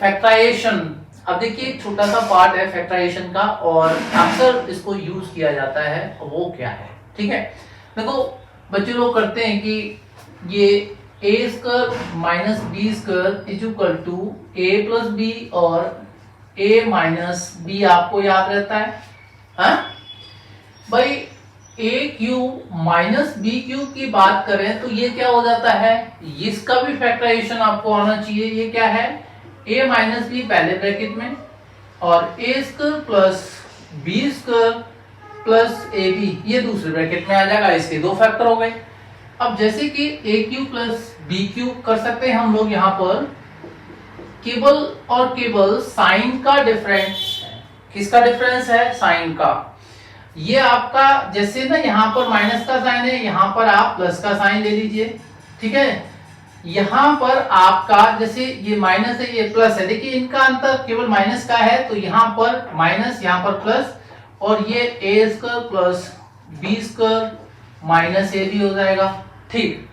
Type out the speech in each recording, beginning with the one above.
Factorisation, अब देखिए एक छोटा सा पार्ट है फैक्टराइजेशन का और अक्सर इसको यूज किया जाता है, वो क्या है, ठीक है। देखो बच्चे लोग करते हैं कि ये A square minus B square is equal to A plus B और ए माइनस बी आपको याद रहता है, हाँ भाई। ए क्यूब माइनस बी क्यूब की बात करें तो ये क्या हो जाता है, इसका भी फैक्टराइजेशन आपको आना चाहिए। ये क्या है, a माइनस बी पहले ब्रैकेट में और A square plus B square plus A B ये दूसरे ब्रैकेट में आ जाएगा। इसके दो फैक्टर हो गए। अब जैसे कि ए क्यूब प्लस बी क्यूब कर सकते हैं हम लोग यहाँ पर केवल और केवल साइन का डिफरेंस। किसका डिफरेंस है, साइन का। ये आपका जैसे ना यहाँ पर माइनस का साइन है, यहाँ पर आप प्लस का साइन ले लीजिए, ठीक है। यहाँ पर आपका जैसे ये माइनस है ये प्लस है, देखिए इनका अंतर केवल माइनस का है, तो यहाँ पर माइनस यहाँ पर प्लस और ये A square plus B square minus A भी हो जाएगा, ठीक।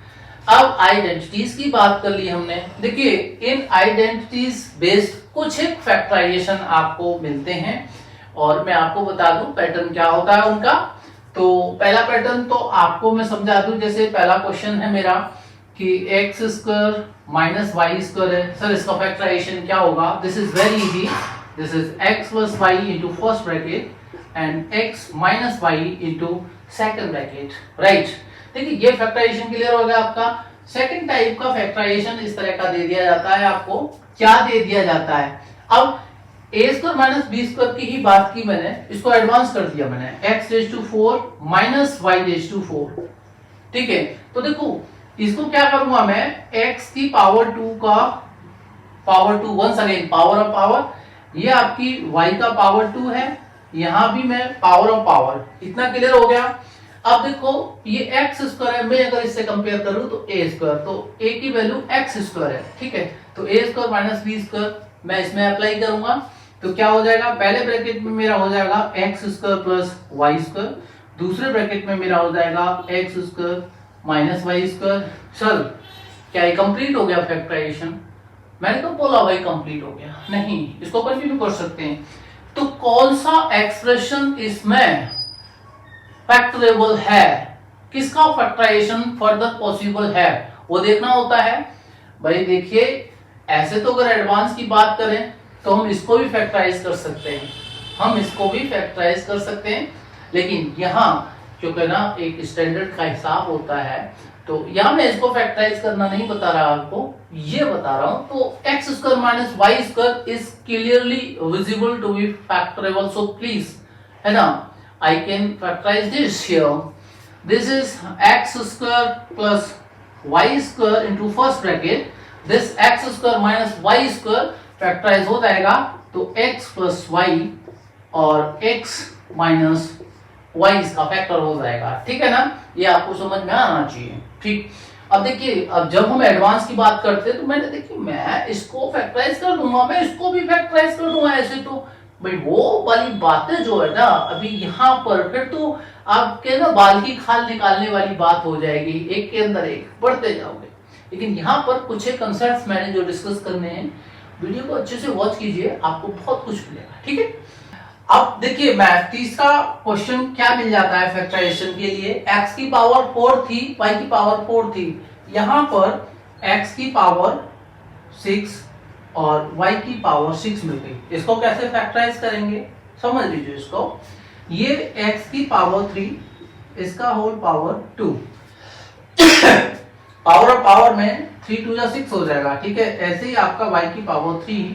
अब आइडेंटिटीज की बात कर ली हमने। देखिए इन आइडेंटिटीज बेस्ड कुछ एक फैक्टराइजेशन आपको मिलते हैं और मैं आपको बता दूं पैटर्न क्या होता है उनका। तो पहला पैटर्न तो आपको मैं समझा दूं, जैसे पहला क्वेश्चन है मेरा कि X square minus Y square है, सर इसका फैक्टराइजेशन क्या होगा। This is very easy, this is X plus Y into first bracket and X minus Y into second bracket, right. देखिए ये फैक्टराइजेशन क्लियर हो गया आपका। सेकंड टाइप का फैक्टराइजेशन इस तरह का दे दिया जाता है आपको, क्या दे दिया जाता है। अब ए स्क्वायर माइनस बी स्क्वायर की ही बात की मैंने, इसको एडवांस कर दिया मैंने, X raise to 4 minus Y raise to 4, ठीक है। तो देखो इसको क्या करूंगा मैं, x की पावर 2 का power 2 once again power of power, ये आपकी y का पावर 2 है, यहां भी मैं पावर ऑफ पावर, इतना क्लियर हो गया। अब देखो ये एक्स स्क्वायर है, मैं अगर इससे कंपेयर करूं तो ए स्क्वायर, तो ए की वैल्यू एक्स स्क्वायर है, ठीक है। तो ए स्क्वायर माइनस बी स्क्वायर मैं इसमें अप्लाई करूंगा तो क्या हो जाएगा, पहले ब्रैकेट में मेरा हो जाएगा X square plus Y square, दूसरे ब्रैकेट में मेरा हो जाएगा X square minus Y square. Sir क्या ये कंप्लीट हो गया फैक्टराइजेशन, मैंने तो बोला भाई कंप्लीट हो गया, नहीं, इसको कंटिन्यू कर सकते हैं। तो कौन सा एक्सप्रेशन इसमें फैक्टरेबल है, किसका फैक्टराइजेशन फर्दर पॉसिबल है, वो देखना होता है भाई। देखिए ऐसे तो अगर एडवांस की बात करें तो हम इसको भी फैक्टराइज कर सकते हैं, हम इसको भी फैक्टराइज कर सकते हैं, लेकिन यहाँ क्योंकि ना एक स्टैंडर्ड का हिसाब होता है तो यहाँ मैं इसको फैक्टराइज करना नहीं बता रहा आपको, ये बता रहा हूँ। तो X square minus Y square is clearly visible to be factorable, so please, है ना, I can factorize this here. This is x square plus y square into first bracket. This x square minus y square factorize हो जाएगा तो x plus y और x minus y इसका factor हो जाएगा, ठीक है ना। ये आपको समझ में आना चाहिए, ठीक। अब देखिए अब जब हम एडवांस की बात करते हैं तो मैंने देखिए मैं इसको फैक्टराइज कर दूंगा, मैं इसको भी फैक्टराइज कर दूंगा, ऐसे तो भाई वो वाली बातें जो है ना अभी यहाँ पर फिर तो आपके ना बाल की खाल निकालने वाली बात हो जाएगी, एक के अंदर एक बढ़ते जाओगे। लेकिन यहाँ पर कुछ एक कंसेप्ट्स मैंने जो डिस्कस करने हैं, वीडियो को अच्छे से वॉच कीजिए, आपको बहुत कुछ मिलेगा, ठीक है। अब देखिए मैथ तीसरा क्वेश्चन क्या मिल जाता है फैक्टराइजेशन के लिए, x की पावर 4 थी, y की पावर 4 थी, यहाँ पर x की पावर 6 और y की पावर 6 मिल गई। इसको कैसे फैक्टराइज करेंगे समझ लीजिए इसको। ये x की पावर 3 इसका whole power 2 power of power में 3 2 या 6 हो जाएगा, ठीक है। ऐसे ही आपका y की पावर 3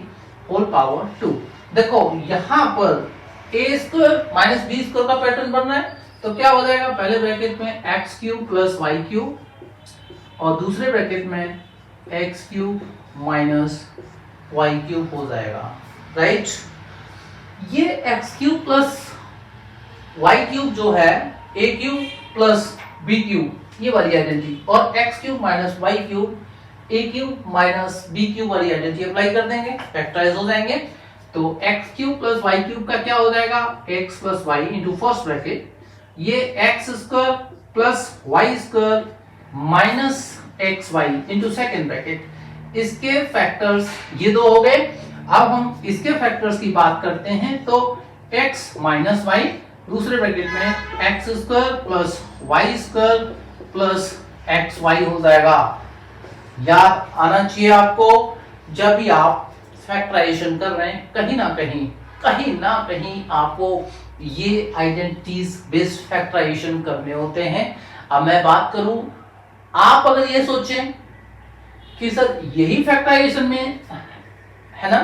होल पावर 2। देखो यहाँ पर a square minus B square का पैटर्न बन रहा है, तो क्या हो जाएगा, पहले ब्रैकेट में X cube plus Y cube और दूसरे ब्रैकेट में X cube minus Y cube हो जाएगा, राइट। ये X cube plus Y cube जो है A cube plus B cube ये वाली आइडेंटिटी, और X cube minus Y cube A cube minus B cube वाली आइडेंटिटी अप्लाई कर देंगे, फैक्टराइज हो जाएंगे। तो X cube plus Y cube का क्या हो जाएगा, X plus Y into first bracket, ये X square plus Y square minus X Y into second bracket, इसके फैक्टर्स ये दो हो गए। अब हम इसके फैक्टर्स की बात करते हैं तो x माइनस वाई, दूसरे ब्रैकेट में X square plus Y square plus X Y हो जाएगा। याद आना चाहिए आपको, जब भी आप फैक्टराइजेशन कर रहे हैं कहीं ना कहीं आपको ये आइडेंटिटीज बेस्ड फैक्टराइजेशन करने होते हैं। अब मैं बात करूं, आप अगर ये सोचें कि सर यही फैक्टराइजेशन में है ना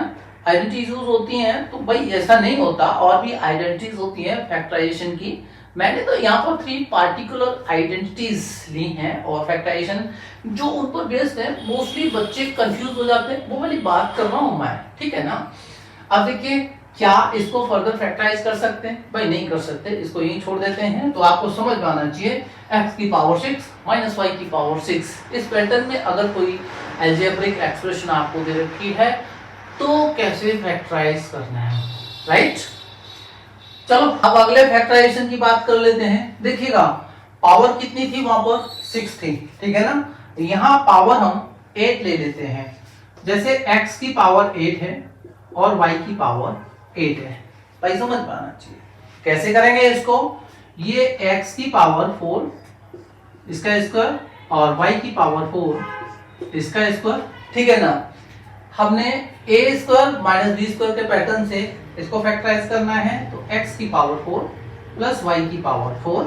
आइडेंटिटीज यूज होती हैं, तो भाई ऐसा नहीं होता, और भी आइडेंटिटीज होती हैं फैक्टराइजेशन की। मैंने तो यहाँ पर 3 पार्टिकुलर आइडेंटिटीज ली हैं और फैक्टराइजेशन जो उन पर बेस्ड है, मोस्टली बच्चे कंफ्यूज हो जाते हैं, वो वाली बात कर रहा हूं मैं, ठीक है ना। अब देखिए, क्या इसको फर्दर फैक्टराइज कर सकते हैं? भाई नहीं कर सकते, इसको यहीं छोड़ देते हैं। तो आपको समझ में आना चाहिए x की पावर 6 माइनस वाई की पावर 6, इस पैटर्न में अगर कोई अलजेब्रिक एक्सप्रेशन आपको दे रखी है तो कैसे फैक्टराइज करना है, राइट। चलो अब अगले फैक्टराइजेशन की बात कर लेते हैं। देखिएगा, पावर कितनी थी वहां पर? 6 थी, ठीक है ना। यहां पावर हम 8 ले लेते हैं। जैसे x की पावर 8 है और y की पावर 8 है, भाई समझ में आना चाहिए। कैसे करेंगे इसको? ये x की पावर 4 इसका स्क्वायर और y की पावर 4 इसका स्क्वायर, ठीक है ना। हमने a square minus B square के पैटर्न से इसको फैक्टराइज करना है, तो x की पावर 4 प्लस y की पावर 4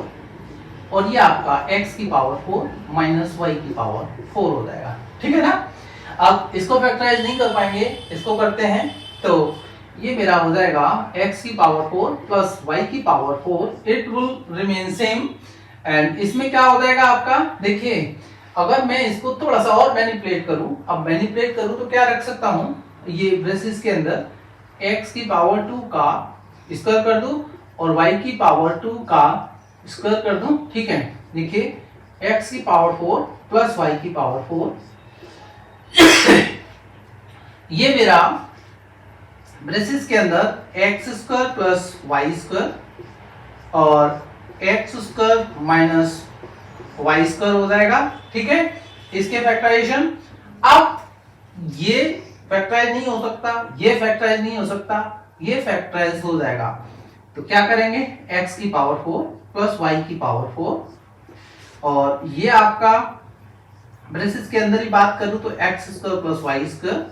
और ये आपका x की पावर 4 माइनस y की पावर 4 हो जाएगा, ठीक है ना। अब इसको फैक्टराइज नहीं कर पाएंगे, इसको करते हैं, तो ये मेरा हो जाएगा x की पावर 4 प्लस y की power 4, it will remain same. And इसमें क्या हो जाएगा आपका? देखिए, अगर मैं इसको थोड़ा सा और मैनिपुलेट करूं, अब मैनिपुलेट करूं तो क्या रख सकता हूं, ये ब्रेसेस के अंदर x की पावर 2 का स्क्वायर कर दूं और y की पावर 2 का स्क्वायर कर दूं, ठीक है। देखिए x की पावर 4 प्लस y की पावर 4 ये मेरा ब्रेसेस के अंदर x square plus Y square और x square minus Y square हो जाएगा, ठीक है। इसके फैक्टराइजेशन, अब ये फैक्टराइज नहीं हो सकता, ये फैक्टराइज नहीं हो सकता, ये फैक्टराइज हो जाएगा। तो क्या करेंगे? x की पावर 4 प्लस y की पावर 4 और ये आपका ब्रेसेस के अंदर ही बात करूं तो x square plus Y square,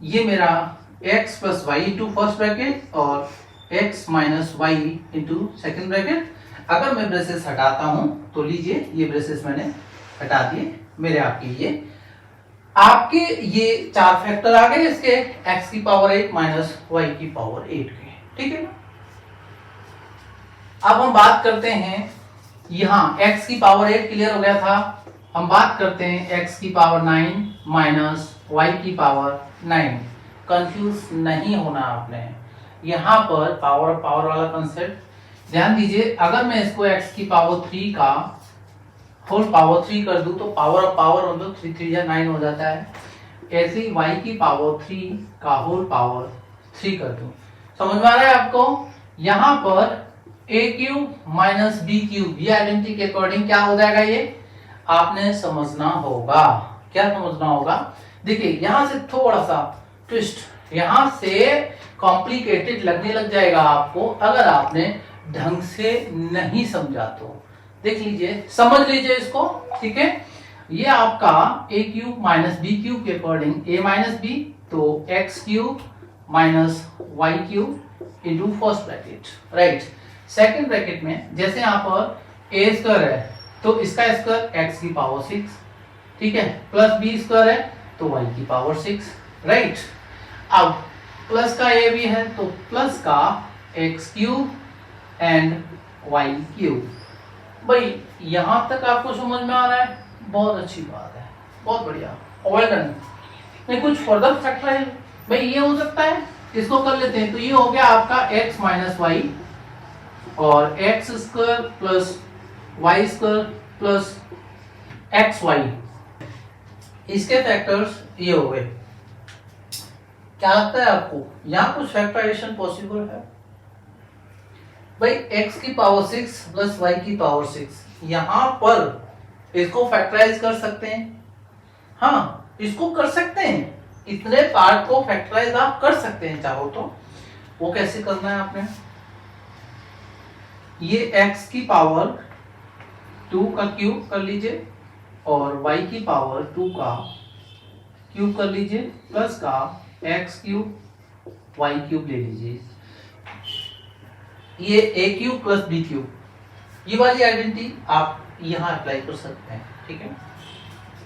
ये मेरा x plus Y into first bracket और x minus Y into second bracket. अगर मैं ब्रेसेस हटाता हूं तो लीजिए, ये ब्रेसेस मैंने हटा दिए, मेरे आपके ये 4 फैक्टर आ गए इसके, x की पावर 8 माइनस y की पावर 8 के, ठीक है ना। अब हम बात करते हैं, यहां x की पावर 8 क्लियर हो गया था। हम बात करते हैं x की पावर 9 माइनस y की पावर 9। कंफ्यूज नहीं होना आपने, यहां पर पावर वाला कंसेप्ट ध्यान दीजिए। अगर मैं इसको x की पावर 3 का होल पावर 3 कर दूं तो पावर ऑफ पावर मतलब 3 3 या 9 हो जाता है। ऐसे ही y की पावर 3 का होल पावर 3 कर दूं, समझ में आ रहा है आपको। यहां पर a cube minus B cube, ये आइडेंटिटी के अकॉर्डिंग क्या हो जाएगा, ये आपने समझना होगा। क्या समझना होगा? देखिए, यहां से थोड़ा सा ट्विस्ट, यहां से कॉम्प्लिकेटेड लगने लग जाएगा आपको अगर आपने ढंग से नहीं समझा तो। देख लीजिए, समझ लीजिए इसको, ठीक है। ये आपका a cube minus B cube के अकॉर्डिंग a माइनस बी, तो x cube minus Y cube into first bracket, right. Second bracket में जैसे यहाँ पर a स्क्वायर है तो इसका स्क्वायर x की पावर 6, ठीक है, प्लस b स्क्वायर है तो y की पावर 6, राइट। अब प्लस का a भी है तो प्लस का x cube and y cube. भाई यहां तक आपको समझ में आ रहा है? बहुत अच्छी बात है, बहुत बढ़िया, वेल डन। नहीं कुछ फर्दर फैक्टराइज भाई ये हो सकता है, इसको कर लेते हैं। तो ये हो गया आपका x माइनस वाई और X square plus Y square plus X Y, इसके फैक्टर्स ये हो गए। क्या लगता है आपको यहां कुछ फैक्टराइजेशन पॉसिबल है? भाई x की पावर 6 प्लस y की पावर 6, यहां पर इसको फैक्टराइज कर सकते हैं, हाँ इसको कर सकते हैं, इतने पार्ट को फैक्टराइज आप कर सकते हैं चाहो तो। वो कैसे करना है आपने, ये x की पावर 2 का क्यूब कर लीजिए और y की पावर 2 का क्यूब कर लीजिए प्लस का x क्यूब y क्यूब ले लीजिए। ये a cube plus b cube, ये वाली आइडेंटिटी आप यहां अप्लाई कर सकते हैं, ठीक है।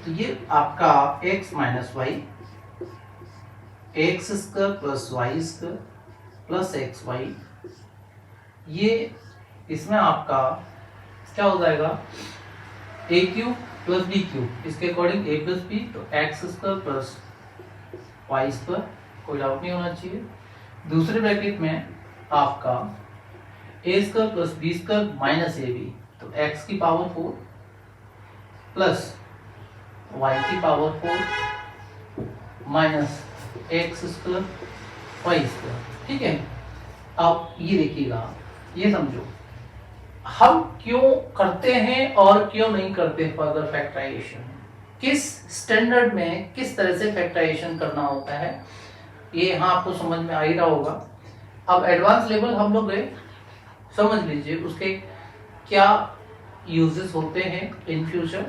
तो ये आपका x minus Y, X square plus Y square plus X Y, ये इसमें आपका क्या हो जाएगा, A cube plus B cube, इसके अकॉर्डिंग ए प्लस बी, तो X square plus Y square, कोई डाउट नहीं होना चाहिए। दूसरे ब्रैकेट में आपका A square plus B square minus A B, तो एक्स की पावर 4 प्लस वाई की power 4 minus X square Y square, ठीक है। अब ये देखिएगा, ये समझो हम क्यों करते हैं और क्यों नहीं करते फर्दर फैक्टराइजेशन, किस स्टैंडर्ड में किस तरह से फैक्टराइजेशन करना होता है, ये यहाँ आपको समझ में आ ही रहा होगा। अब एडवांस लेवल हम लोग गए, समझ लीजिए उसके क्या यूजेस होते हैं इन फ्यूचर।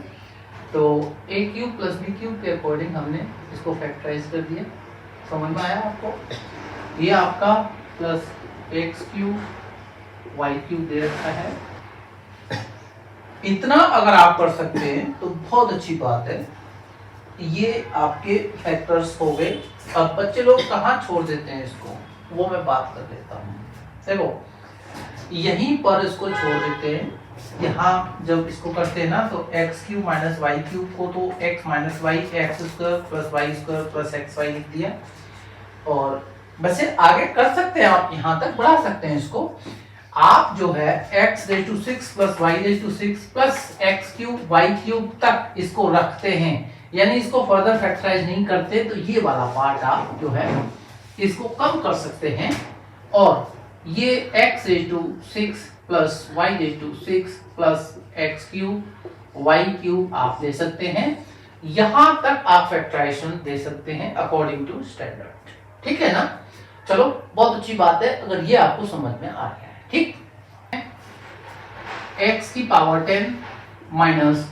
तो ए क्यूब प्लस बी क्यूब के अकॉर्डिंग हमने इसको फैक्टराइज कर दिया, समझ में आया आपको। ये आपका plus X cube Y cube दे रखा है, इतना अगर आप कर सकते हैं तो बहुत अच्छी बात है। ये आपके फैक्टर्स हो गए। अब बच्चे लोग कहाँ छोड़ देते हैं इसको, वो मैं बात कर लेता हूँ। देखो यहीं पर इसको छोड़ देते हैं, यहाँ जब इसको करते हैं ना तो X cube minus Y cube को तो X minus Y X square plus Y square plus X Y लिख दिया, और वैसे आगे कर सकते हैं आप, यहाँ तक बढ़ा सकते हैं इसको। आप जो है x raise to 6 plus y raise to 6 plus X cube Y cube तक इसको रखते हैं, यानी इसको फर्दर फैक्टराइज नहीं करते, तो ये वाला पार्ट आप जो है इसको कम कर सकते हैं, और ये x raise to 6 plus y raise to 6 plus X cube Y cube आप ले सकते हैं। यहां तक आप फैक्टराइजेशन दे सकते हैं अकॉर्डिंग टू स्टैंडर्ड, ठीक है ना। चलो बहुत अच्छी बात है अगर ये आपको समझ में आ गया है, ठीक। x की पावर 10 माइनस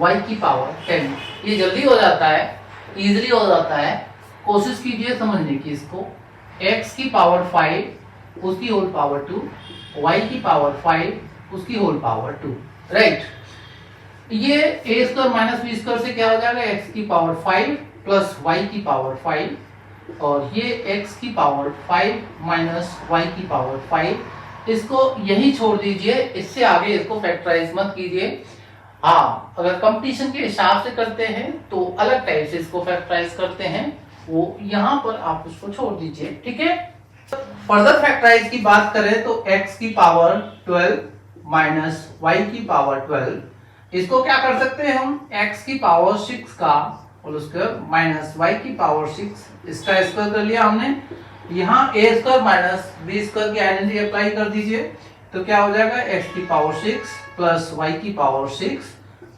y की पावर 10, ये जल्दी हो जाता है, इजीली हो जाता है, कोशिश कीजिए समझने की इसको। x की पावर 5 उसकी होल पावर 2, y की पावर 5 उसकी होल पावर 2, राइट। ये a square minus B square से क्या हो जाएगा, x की पावर 5 प्लस y की पावर 5, और ये x की पावर 5 माइनस y की पावर 5, इसको यही छोड़ दीजिए, इससे आगे इसको फैक्टराइज मत कीजिए। हाँ अगर कंपटीशन के हिसाब से करते हैं तो अलग टाइप से इसको फैक्टराइज करते हैं, वो यहाँ पर आप उसको छोड़ दीजिए, ठीक है। फर्दर फैक्टराइज की बात करें तो x की पावर 12 माइनस y की पावर 12, इसको क्या कर सकते हैं हम, x की पावर 6 का होल स्क्वायर माइनस y की पावर 6, इसका स्क्वायर कर लिया हमने। यहाँ a square minus b square की आइडेंटिटी अप्लाई कर दीजिए, तो क्या हो जाएगा x की पावर 6 प्लस y की पावर 6,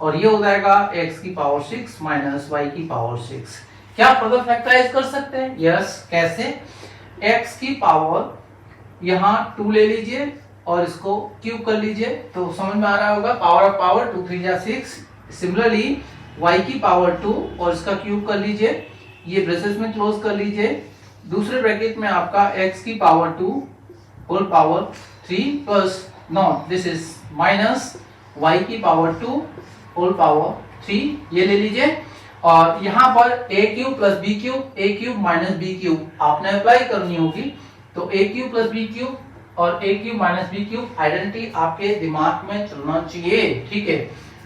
और ये हो जाएगा x की पावर 6 माइनस y की पावर 6। क्या फर्दर फैक्टराइज कर सकते हैं, यस। कैसे, x की पावर यहाँ 2 ले लीजिए और इसको क्यूब कर लीजिए, तो समझ में आ रहा होगा, power of power 2 3 6। Similarly y की पावर 2 और इसका क्यूब कर लीजिए, ये ब्रेसेस में क्लोज कर लीजिए। दूसरे ब्रैकेट में आपका x की power 2 whole power 3 plus not this is minus y की पावर 2 होल पावर 3, ये ले लीजिए। और यहाँ पर a cube plus B cube, a cube minus B cube आपने अप्लाई करनी होगी, तो a cube plus B cube और a cube minus B cube identity आपके दिमाग में चलना चाहिए, ठीक है।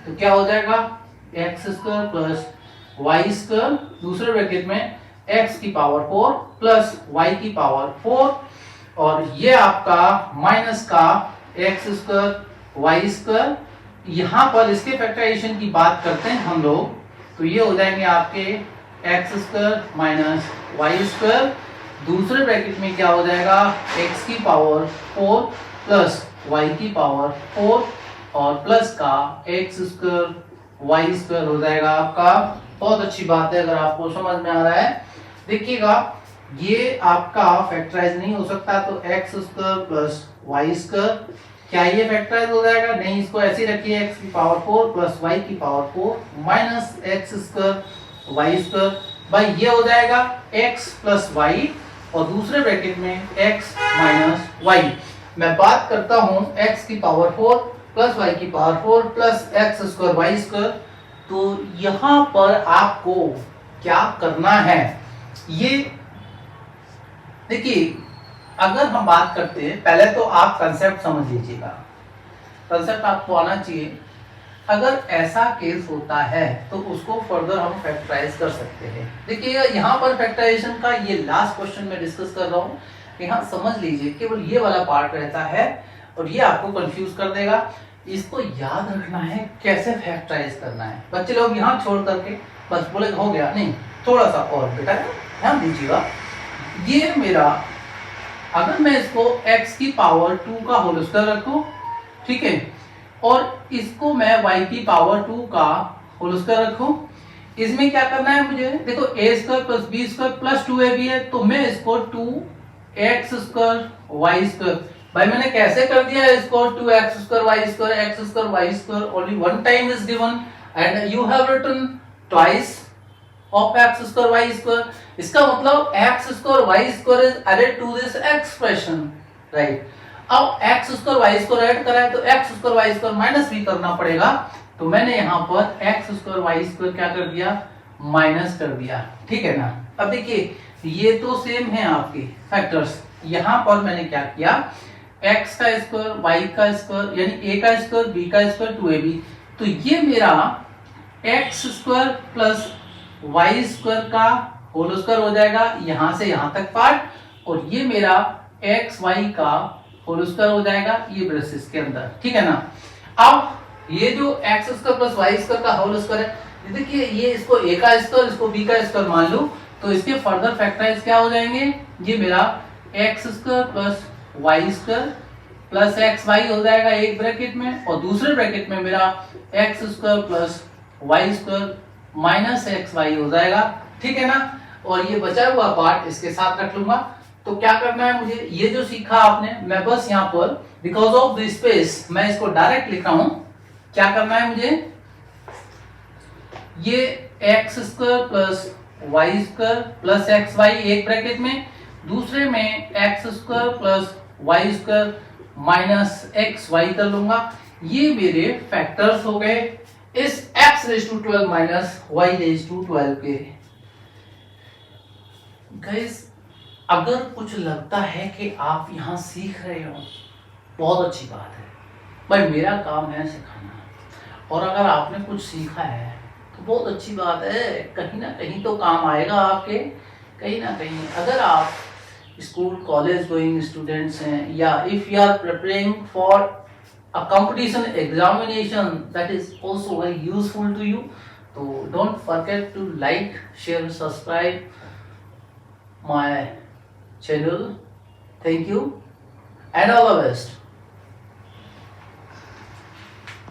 तो क्या हो जाएगा, X square plus Y square, दूसरे ब्रैकेट में x की पावर 4 प्लस y की पावर 4, और ये आपका माइनस का एक्स स्क्वायर वाई स्क्वायर। यहाँ पर इसके फैक्टराइजेशन की बात करते हैं हम लोग, तो ये हो जाएंगे आपके X square minus Y square, दूसरे ब्रैकेट में क्या हो जाएगा, x की पावर 4 प्लस y की पावर 4, और प्लस का एक्स स्क्वायर वाई स्क्वायर हो जाएगा आपका। बहुत अच्छी बात है अगर आपको समझ में आ रहा है। देखिएगा ये आपका फैक्टराइज नहीं हो सकता, तो X square plus Y square, क्या ये फैक्टराइज हो जाएगा? नहीं, इसको ऐसे ही रखिए, एक्स की पावर 4 प्लस वाई की power 4 minus X square Y square, भाई ये हो जाएगा एक्स प्लस वाई और दूसरे ब्रैकेट में एक्स माइनस वाई। मैं बात करता हूं एक्स की पावर 4 प्लस वाई की power 4 plus X square Y square, तो यहां पर आपको क्या करना है, ये देखिए अगर हम बात करते हैं, पहले तो आप कंसेप्ट समझ लीजिएगा, कंसेप्ट आपको आना चाहिए। अगर ऐसा केस होता है तो उसको फर्दर हम फैक्टराइज कर सकते हैं। देखिएगा यहाँ पर फैक्टराइजेशन का ये लास्ट क्वेश्चन में डिस्कस कर रहा हूँ, यहाँ समझ लीजिए केवल ये वाला पार्ट रहता है और ये आपको कंफ्यूज कर देगा। इसको याद रखना है कैसे फैक्टराइज करना है। बच्चे लोग यहाँ छोड़ करके बस बोले हो गया, नहीं, थोड़ा सा और बेटा ध्यान दीजिएगा। ये मेरा, अगर मैं इसको x की पावर 2 का होल स्क्वायर रखूं, ठीक है, और इसको मैं y की पावर 2 का होल स्क्वायर रखूं, इसमें क्या करना है मुझे, देखो a square plus b square plus 2ab है, तो मैं इसको 2x स्क्वायर y स्क्वायर, भाई मैंने कैसे कर दिया इसको 2x square y square, x square y square only one time is given and you have written twice of x square y square, इसका मतलब x square y square is added to this expression, right? अब x square y square add करा है तो x square y square minus भी करना पड़ेगा, तो मैंने यहाँ पर x square y square क्या कर दिया, माइनस कर दिया, ठीक है ना। अब देखिए ये तो सेम है आपके फैक्टर्स, यहाँ पर मैंने क्या किया, x का स्क्वायर y का स्क्वायर यानी a का स्क्वायर b का स्क्वायर 2ab, तो ये मेरा x square plus Y square का होल स्क्वायर हो जाएगा यहां से यहां तक पार्ट, और ये मेरा एक्स वाई का होल स्क्वायर हो जाएगा ये ब्रेसेस के अंदर, ठीक है ना। अब ये जो X square plus Y square का होल स्क्वायर है, देखिए ये इसको ए का स्क्वायर इसको बी का स्क्वायर मान लूं, तो इसके फर्दर फैक्टराइज क्या हो जाएंगे, ये मेरा X square plus Y square plus X Y हो जाएगा एक ब्रैकेट में, और दूसरे ब्रैकेट में मेरा X square plus Y square minus X Y हो जाएगा, ठीक है ना। और ये बचा हुआ पार्ट इसके साथ रख लूंगा। तो क्या करना है मुझे, ये जो सीखा आपने, मैं बस यहाँ पर बिकॉज ऑफ द स्पेस मैं इसको डायरेक्ट लिख रहा हूं, क्या करना है मुझे, ये X square plus Y square plus X Y एक ब्रैकेट में, दूसरे में X square plus Y square minus X Y कर लूंगा। ये मेरे फैक्टर्स हो गए इस x raise to 12 minus y raise to 12 के। गाइस अगर कुछ लगता है कि आप यहां सीख रहे हो, बहुत अच्छी बात है, भाई मेरा काम है सिखाना, और अगर आपने कुछ सीखा है तो बहुत अच्छी बात है, कहीं ना कहीं तो काम आएगा आपके, कहीं ना कहीं। अगर आप स्कूल कॉलेज गोइंग स्टूडेंट्स हैं, या if you are preparing for a competition examination that is also very useful to you, so don't forget to like, share, subscribe my channel. Thank you and all the best.